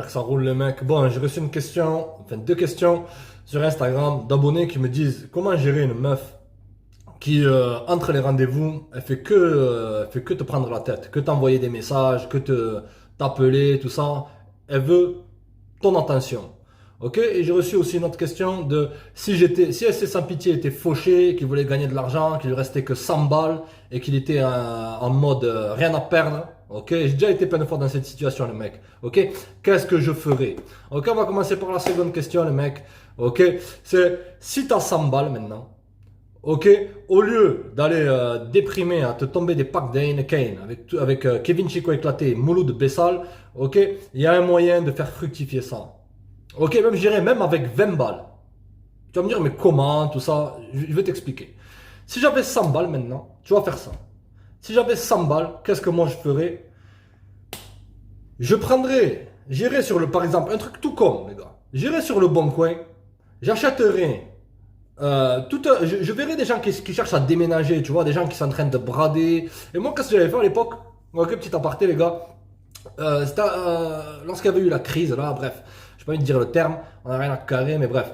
J'espère que ça roule les mecs. Bon, j'ai reçu une question, enfin deux questions sur Instagram d'abonnés qui me disent comment gérer une meuf qui, entre les rendez-vous, elle fait que te prendre la tête, que t'envoyer des messages, que te t'appeler, tout ça. Elle veut ton attention. Ok? Et j'ai reçu aussi une autre question de si SC Sans Pitié était fauché, qu'il voulait gagner de l'argent, qu'il lui restait que 100 balles et qu'il était en mode rien à perdre. Ok? J'ai déjà été plein de fois dans cette situation, le mec. Ok? Qu'est-ce que je ferais? Ok? On va commencer par la seconde question, le mec. Ok? C'est si t'as 100 balles maintenant. Ok, au lieu d'aller déprimer, à te tomber des packs d'Heineken avec Kevin Chico éclaté, Mouloud Bessal, ok, il y a un moyen de faire fructifier ça. Ok, même je dirais même avec 20 balles. Tu vas me dire, mais comment, tout ça, je vais t'expliquer. Si j'avais 100 balles maintenant, tu vas faire ça. Si j'avais 100 balles, qu'est-ce que moi je ferais? J'irais sur par exemple, un truc tout con, les gars. J'irais sur le bon coin, j'achèterais je verrais des gens qui cherchent à déménager, tu vois, des gens qui sont en train de brader. Et moi, qu'est-ce que j'avais fait à l'époque? Ok, petit aparté, les gars. C'était lorsqu'il y avait eu la crise, là, bref. Je pas envie de dire le terme, on n'a rien à carrer, mais bref.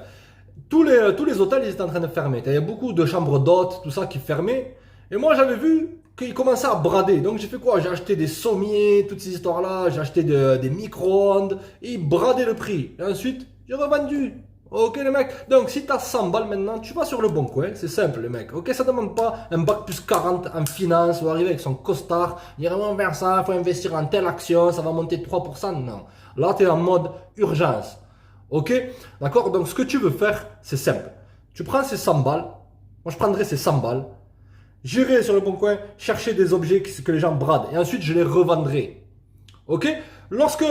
Tous les hôtels, ils étaient en train de fermer. Il y avait beaucoup de chambres d'hôtes, tout ça qui fermaient. Et moi, j'avais vu qu'ils commençaient à brader. Donc, j'ai fait quoi? J'ai acheté des sommiers, toutes ces histoires-là. J'ai acheté des micro-ondes. Et ils bradaient le prix. Et ensuite, j'ai revendu. Ok les mecs, donc si t'as 100 balles maintenant, tu vas sur le bon coin, c'est simple les mecs. Ok, ça demande pas un bac plus 40 en finance ou arriver avec son costard, dire on va faire ça, faut investir en telle action, ça va monter de 3%, non. Là t'es en mode urgence. Ok, d'accord, donc ce que tu veux faire, c'est simple. Tu prends ces 100 balles, moi je prendrai ces 100 balles, j'irai sur le bon coin chercher des objets que les gens bradent et ensuite je les revendrai. Ok, lorsque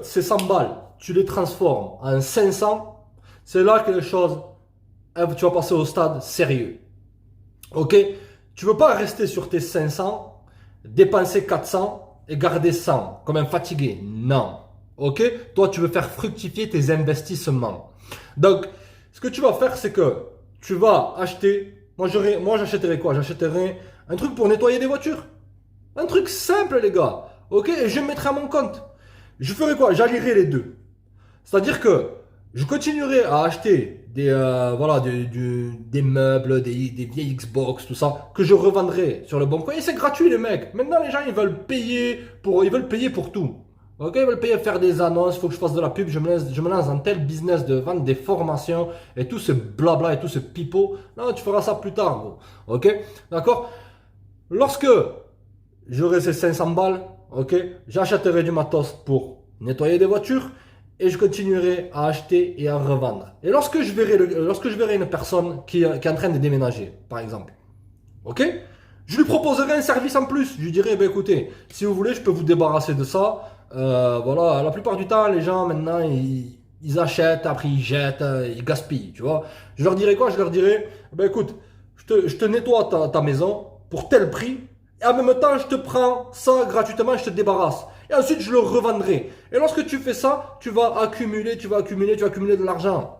ces 100 balles, tu les transformes en 500, c'est là que les choses, tu vas passer au stade sérieux. Ok? Tu ne veux pas rester sur tes 500, dépenser 400 et garder 100 comme un fatigué. Non. Ok? Toi, tu veux faire fructifier tes investissements. Donc, ce que tu vas faire, c'est que tu vas acheter. Moi, j'achèterais quoi? J'achèterais un truc pour nettoyer des voitures. Un truc simple, les gars. Ok? Et je me mettrai à mon compte. Je ferai quoi? J'allierai les deux. C'est-à-dire que je continuerai à acheter voilà, des meubles, des vieilles Xbox, tout ça, que je revendrai sur le bon coin. Et c'est gratuit, les mecs. Maintenant, les gens, ils veulent payer pour tout. Ok, ils veulent payer faire des annonces, il faut que je fasse de la pub, je me lance dans tel business de vendre des formations et tout ce blabla et tout ce pipeau. Non, tu feras ça plus tard, gros. Ok, d'accord? Lorsque j'aurai ces 500 balles, ok, j'achèterai du matos pour nettoyer des voitures et je continuerai à acheter et à revendre. Et lorsque je verrai une personne qui est en train de déménager, par exemple, ok, je lui proposerai un service en plus. Je lui dirai, ben écoutez, si vous voulez, je peux vous débarrasser de ça. Voilà, la plupart du temps, les gens maintenant, ils achètent, après ils jettent, ils gaspillent, tu vois. Je leur dirai quoi? Je leur dirai, ben écoute, je te nettoie ta maison pour tel prix. Et en même temps, je te prends ça gratuitement, je te débarrasse. Et ensuite, je le revendrai. Et lorsque tu fais ça, tu vas accumuler, tu vas accumuler, tu vas accumuler de l'argent.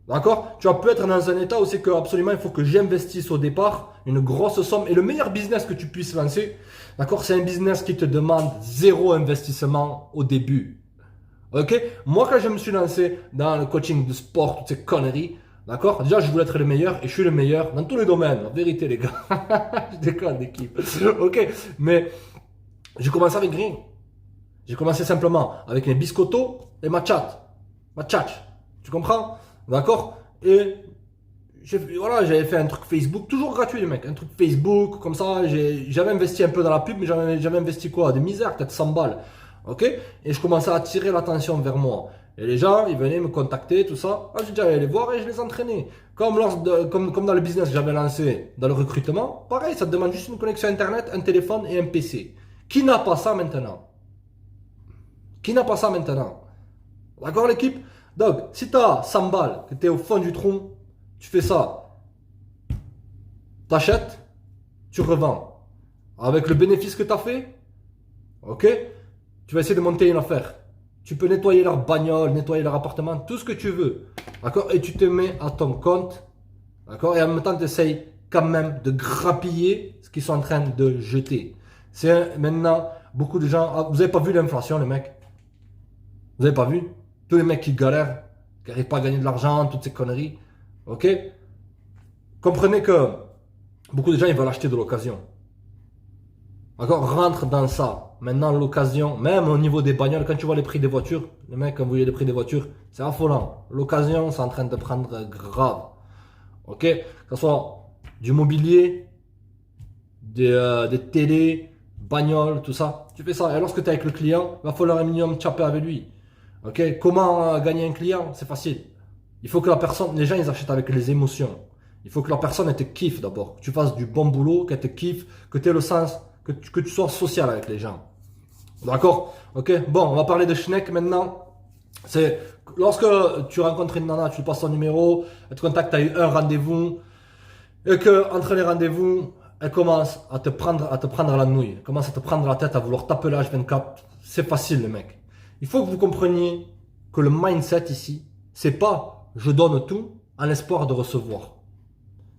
D'accord? Tu vas peut être dans un état où c'est que absolument il faut que j'investisse au départ une grosse somme. Et le meilleur business que tu puisses lancer, d'accord, c'est un business qui te demande zéro investissement au début. Ok? Moi, quand je me suis lancé dans le coaching de sport, toutes ces conneries, d'accord? Déjà, je voulais être le meilleur et je suis le meilleur dans tous les domaines. En vérité, les gars. Je déconne, l'équipe. Ok? Mais j'ai commencé avec rien. J'ai commencé simplement avec mes biscottos et ma chat. Ma chat. Tu comprends? D'accord? Et voilà, j'avais fait un truc Facebook, toujours gratuit les mecs, un truc Facebook, comme ça, j'avais investi un peu dans la pub, mais j'avais investi quoi? Des misères, peut-être 100 balles. Ok? Et je commençais à attirer l'attention vers moi. Et les gens, ils venaient me contacter, tout ça. J'ai déjà allé les voir et je les entraînais. Comme dans le business que j'avais lancé, dans le recrutement, pareil, ça te demande juste une connexion Internet, un téléphone et un PC. Qui n'a pas ça maintenant? Qui n'a pas ça maintenant? D'accord l'équipe? Donc, si tu as 100 balles, que tu es au fond du trou, tu fais ça. T'achètes, tu revends. Avec le bénéfice que tu as fait, ok, tu vas essayer de monter une affaire. Tu peux nettoyer leur bagnole, nettoyer leur appartement, tout ce que tu veux. D'accord? Et tu te mets à ton compte. D'accord? Et en même temps, tu essayes quand même de grappiller ce qu'ils sont en train de jeter. C'est maintenant beaucoup de gens. Ah, vous n'avez pas vu l'inflation, les mecs? Vous avez pas vu? Tous les mecs qui galèrent, qui n'arrivent pas à gagner de l'argent, toutes ces conneries. Ok? Comprenez que beaucoup de gens, ils veulent acheter de l'occasion. D'accord? Rentre dans ça. Maintenant, l'occasion, même au niveau des bagnoles, quand tu vois les prix des voitures, les mecs, quand vous voyez les prix des voitures, c'est affolant. L'occasion, c'est en train de prendre grave. Ok? Que ce soit du mobilier, des télés, bagnoles, tout ça. Tu fais ça. Et lorsque tu es avec le client, il va falloir un minimum chapper avec lui. Ok? Comment gagner un client? C'est facile. Il faut que la personne, les gens, ils achètent avec les émotions. Il faut que la personne, elle te kiffe d'abord. Que tu fasses du bon boulot, qu'elle te kiffe, que tu aies le sens, que tu sois social avec les gens. D'accord? Ok? Bon, on va parler de Schneck maintenant. C'est lorsque tu rencontres une nana, tu lui passes son numéro, elle te contacte, tu as eu un rendez-vous, et que entre les rendez-vous, elle commence à te prendre la nouille, elle commence à te prendre la tête, à vouloir taper l'âge 24. C'est facile, le mec. Il faut que vous compreniez que le mindset ici, c'est pas je donne tout en espoir de recevoir.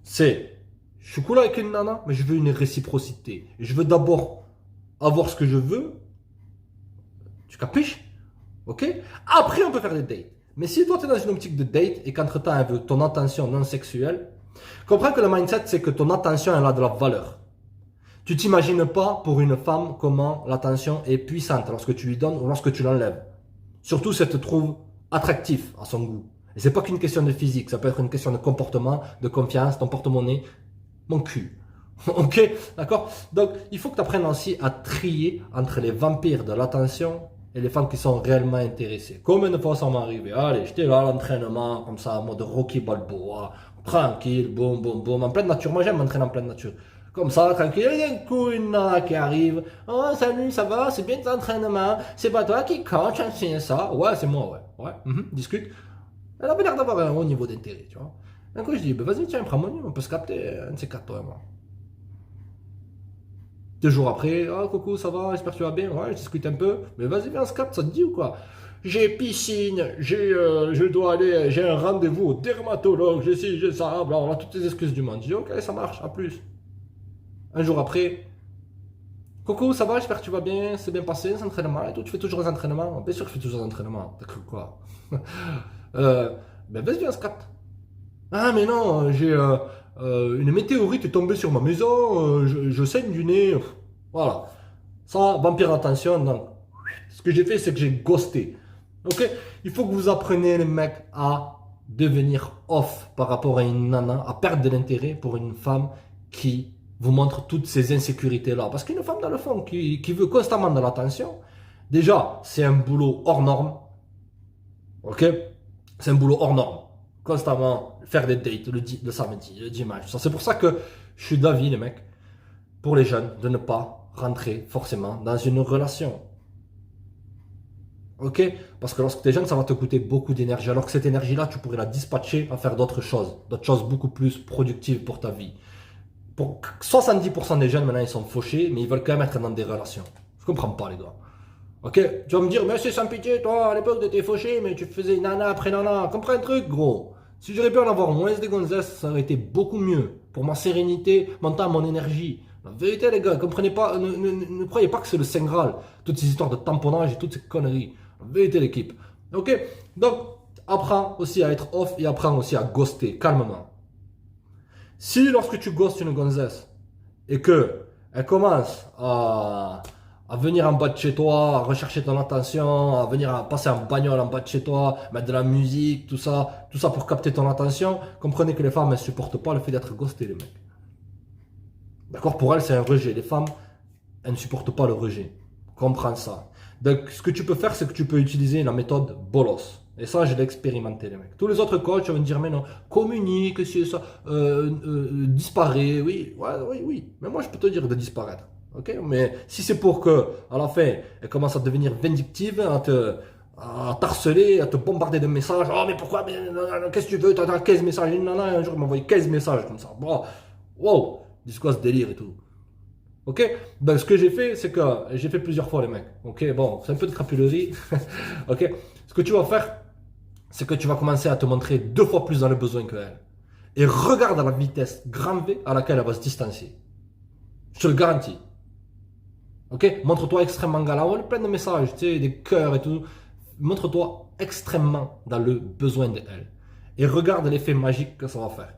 C'est je suis cool avec une nana, mais je veux une réciprocité. Je veux d'abord avoir ce que je veux. Tu capiches? Ok? Après, on peut faire des dates. Mais si toi, tu es dans une optique de date et qu'entre-temps, elle veut ton attention non sexuelle, comprends que le mindset, c'est que ton attention, elle a de la valeur. Tu t'imagines pas pour une femme comment l'attention est puissante lorsque tu lui donnes ou lorsque tu l'enlèves. Surtout si elle te trouve attractif à son goût. Et c'est pas qu'une question de physique, ça peut être une question de comportement, de confiance, ton porte-monnaie, mon cul. Ok? D'accord? Donc, il faut que tu apprennes aussi à trier entre les vampires de l'attention et les femmes qui sont réellement intéressées. Comme une fois ça m'est arrivé. Allez, j'étais là à l'entraînement, comme ça, en mode Rocky Balboa, tranquille, boum, boum, boum, en pleine nature. Moi, j'aime m'entraîner en pleine nature. Comme ça, tranquille, et d'un coup, une nana qui arrive. Oh, salut, ça va, c'est bien ton entraînement. C'est pas toi qui coach, c'est ça. Ouais, c'est moi, ouais. Ouais, discute. Elle avait l'air d'avoir un haut niveau d'intérêt, tu vois. D'un coup, je dis, bah, vas-y, tiens, prends mon numéro, on peut se capter un de ces quatre, toi et moi. 2 jours après, ah coucou, ça va, j'espère que tu vas bien. Ouais, je discute un peu. Mais vas-y, viens, on se capte, ça te dit ou quoi? J'ai piscine, je dois aller, j'ai un rendez-vous au dermatologue, j'ai ci, j'ai ça, bla, on a toutes les excuses du monde. Je dis, ok, ça marche, à plus. 1 jour après, coucou, ça va, j'espère que tu vas bien, c'est bien passé, les entraînements et tout. Tu fais toujours les entraînements? Bien sûr que je fais toujours les entraînements. T'as cru quoi? euh, ben vas-y, viens, on se capte. Ah, mais non, j'ai une météorite est tombée sur ma maison, je saigne du nez. Voilà. Ça, vampire d'attention. Donc, ce que j'ai fait, c'est que j'ai ghosté. Ok? Il faut que vous appreniez, les mecs, à devenir off par rapport à une nana, à perdre de l'intérêt pour une femme qui vous montre toutes ces insécurités-là. Parce qu'une femme, dans le fond, qui veut constamment de l'attention, déjà, c'est un boulot hors norme. Ok? C'est un boulot hors norme. Constamment faire des dates le samedi, le dimanche. C'est pour ça que je suis d'avis, les mecs, pour les jeunes, de ne pas rentrer forcément dans une relation. Ok? Parce que lorsque tu es jeune, ça va te coûter beaucoup d'énergie. Alors que cette énergie-là, tu pourrais la dispatcher à faire d'autres choses beaucoup plus productives pour ta vie. Pour 70% des jeunes, maintenant, ils sont fauchés, mais ils veulent quand même être dans des relations. Je comprends pas, les gars. Ok? Tu vas me dire, mais c'est sans pitié, toi, à l'époque, t'étais fauché, mais tu faisais nana après nana. Comprends un truc, gros. Si j'aurais pu en avoir moins de gonzesses, ça aurait été beaucoup mieux. Pour ma sérénité, mon temps, mon énergie. La vérité, les gars, comprenez pas, ne croyez pas que c'est le Saint Graal. Toutes ces histoires de tamponnage et toutes ces conneries. La vérité, l'équipe. Ok? Donc, apprends aussi à être off et apprends aussi à ghoster, calmement. Si lorsque tu ghostes une gonzesse et que elle commence à venir en bas de chez toi, à rechercher ton attention, à venir à passer en bagnole en bas de chez toi, mettre de la musique, tout ça pour capter ton attention, comprenez que les femmes ne supportent pas le fait d'être ghostées, les mecs. D'accord? Pour elles, c'est un rejet. Les femmes, elles ne supportent pas le rejet. Comprends ça. Donc, ce que tu peux faire, c'est que tu peux utiliser la méthode bolos. Et ça, je l'ai expérimenté, les mecs. Tous les autres coachs vont me dire, mais non, communique, si ça, disparaît, oui, ouais, oui, oui. Mais moi, je peux te dire de disparaître. Ok? Mais si c'est pour que, à la fin, elle commence à devenir vindictive, à t'harceler, à te bombarder de messages, oh, mais pourquoi, mais, qu'est-ce que tu veux, t'as 15 messages, une nana, un jour, elle m'a envoyé 15 messages comme ça. Bon, wow, dis quoi ce délire et tout. Ok? Donc, ce que j'ai fait, c'est que j'ai fait plusieurs fois, les mecs. Ok? Bon, c'est un peu de crapulerie. Ok? Ce que tu vas faire, c'est que tu vas commencer à te montrer 2 fois plus dans le besoin qu'elle. Et regarde à la vitesse grand V à laquelle elle va se distancier. Je te le garantis. Ok? Montre-toi extrêmement galant. Plein de messages, tu sais, des cœurs et tout. montre-toi extrêmement dans le besoin d'elle. Et regarde l'effet magique que ça va faire.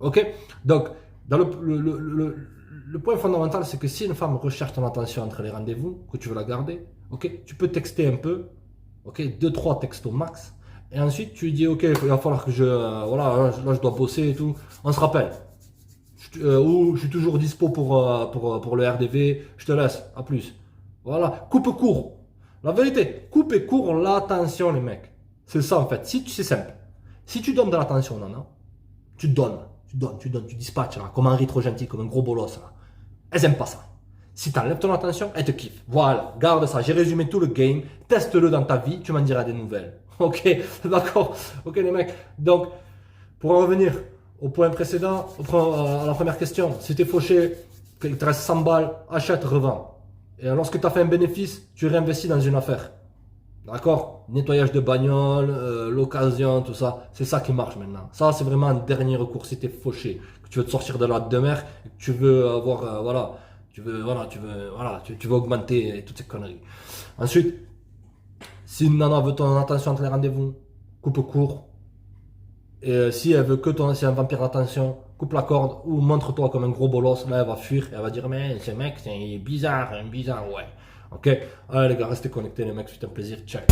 Ok? Donc, dans le point fondamental, c'est que si une femme recherche ton attention entre les rendez-vous, que tu veux la garder, ok, tu peux texter un peu, ok, 2-3 textos max, et ensuite tu lui dis, ok, il va falloir que voilà, là je dois bosser et tout, on se rappelle, ou je suis toujours dispo pour le RDV, je te laisse, à plus. Voilà, coupe court. La vérité, coupe et court l'attention les mecs. C'est ça en fait, si c'est simple. Si tu donnes de l'attention, nana, tu donnes, tu dispatches là, comme un riz trop gentil, comme un gros bolos là. Elles aiment pas ça. Si tu enlèves ton attention, elles te kiffent. Voilà, garde ça. J'ai résumé tout le game. Teste-le dans ta vie, tu m'en diras des nouvelles. Ok, d'accord. Ok les mecs. Donc, pour en revenir au point précédent, à la première question, si t'es fauché, qu'il te reste 100 balles, achète, revends. Et lorsque tu as fait un bénéfice, tu réinvestis dans une affaire. D'accord? Nettoyage de bagnole, l'occasion, tout ça. C'est ça qui marche maintenant. Ça, c'est vraiment un dernier recours. Si t'es fauché, que tu veux te sortir de la demeure, que tu veux avoir, voilà, tu veux augmenter toutes ces conneries. Ensuite, si une nana veut ton attention entre les rendez-vous, coupe court. Et si elle veut que ton, si un vampire d'attention, coupe la corde ou montre-toi comme un gros bolos. Là, elle va fuir et elle va dire, mais ce mec, c'est bizarre, ouais. Ok? Allez les gars, restez connectés les mecs, c'est un plaisir. Ciao.